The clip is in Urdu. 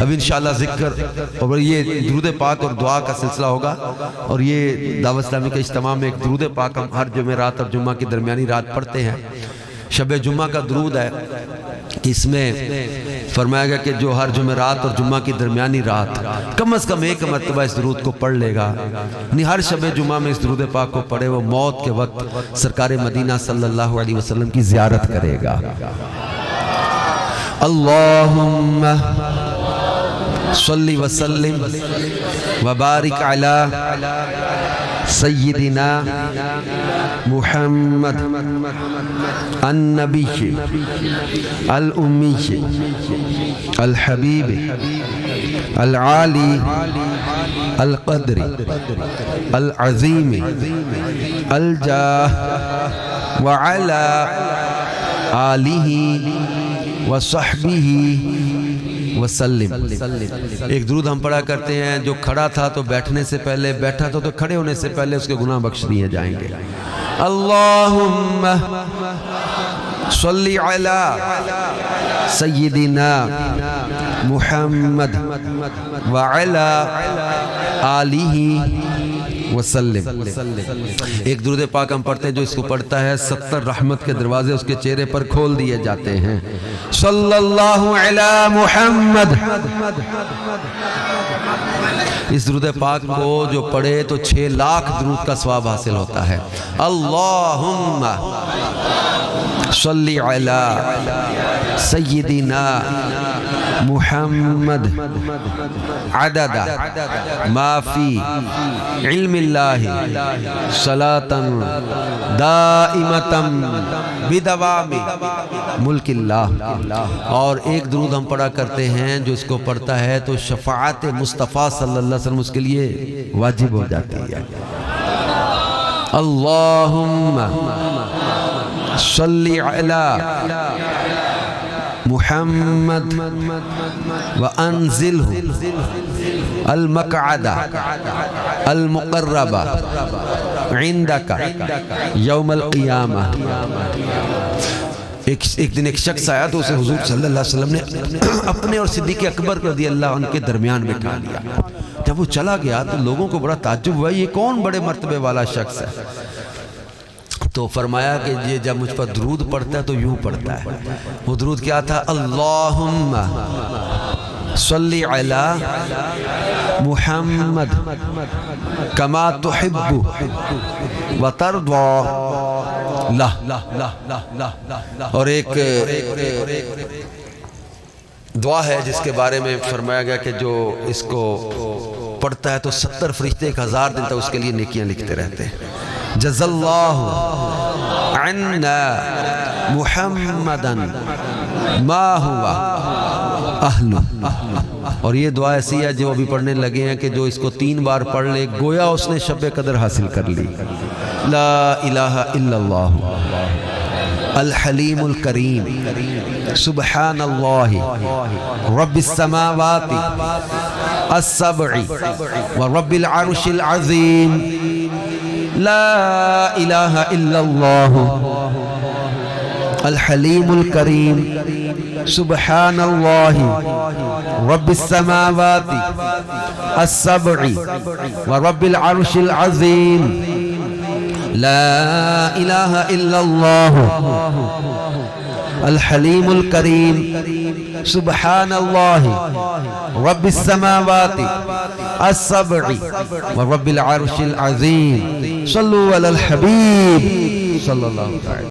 اب انشاءاللہ ذکر اور یہ درود پاک اور دعا کا سلسلہ ہوگا، اور یہ دعوت اسلامی کا اجتماع میں ایک درود پاک ہم ہر جمعرات اور جمعہ کی درمیانی رات پڑھتے ہیں۔ شب جمعہ کا درود ہے، اس میں فرمایا گیا کہ جو ہر جمعرات اور جمعہ کی درمیانی رات کم از کم ایک مرتبہ اس درود کو پڑھ لے گا، یعنی ہر شب جمعہ میں اس درود پاک کو پڑھے، وہ موت کے وقت سرکار مدینہ صلی اللہ علیہ وسلم کی زیارت کرے گا۔ اللہم صلی وسلم وبارک علی سیدنا محمد النبی الامی الحبیب العالی القدر العظیم الجاہ وعلی آلہ وصحبہ وسلم۔ ایک درود ہم پڑھا کرتے ہیں، جو کھڑا تھا تو بیٹھنے سے پہلے، بیٹھا تھا تو کھڑے ہونے سے پہلے اس کے گناہ بخش دیے جائیں گے۔ اللہم صلی علی سیدنا محمد وعلی آلہ وسلم۔ ایک درود پاک ہم پڑھتے ہیں، جو اس کو پڑھتا ہے 70 رحمت کے دروازے اس کے چہرے پر کھول دیے جاتے ہیں۔ صلی اللہ علی محمد۔ اس درود پاک کو جو پڑھے تو 6 لاکھ درود کا ثواب حاصل ہوتا ہے۔ اللہم صلی علی سیدنا محمد عدد ما فی علم اللہ صلاة دائمتا بدوام ملک اللہ۔ اور ایک درود ہم پڑھا کرتے ہیں، جو اس کو پڑھتا ہے تو شفاعت مصطفیٰ صلی اللہ علیہ وسلم اس کے لیے واجب ہو جاتی ہے۔ اللہم صلی علی محمد وانزلہ المقعد المقرب عندک یوم القیامہ۔ ایک دن ایک شخص آیا تو اسے حضور صلی اللہ علیہ وسلم نے اپنے اور صدیق اکبر رضی اللہ عنہ کے درمیان بٹھا لیا۔ جب وہ چلا گیا تو لوگوں کو بڑا تعجب ہوا، یہ کون بڑے مرتبے والا شخص ہے؟ تو فرمایا کہ یہ جب مجھ پر درود پڑھتا ہے تو یوں پڑھتا ہے۔ وہ درود کیا تھا؟ اللہم صلی علی محمد کما تحب وترضى اور ایک دعا ہے جس کے بارے میں فرمایا گیا کہ جو اس کو پڑھتا ہے تو 70 فرشتے 1000 دن تک اس کے لیے نیکیاں لکھتے رہتے ہیں۔ جزا اللہ عنا محمدا ما ہوا اہل۔ اور یہ دعا ایسی ہے جو ابھی پڑھنے لگے ہیں کہ جو اس کو 3 بار پڑھ لے گویا اس نے شب قدر حاصل کر لی۔ لا الہ الا اللہ الحلیم الکریم سبحان اللہ رب السماوات السبع ورب العرش العظیم۔ لا الہ الا اللہ الحلیم الکریم سبحان اللہ رب السماوات السبع ورب العرش العظیم۔ لا الہ الا اللہ الحلیم الکریم سبحان اللہ رب السماوات السبع ورب العرش العظیم۔ صلو علی الحبیب صلی اللہ علیہ وسلم۔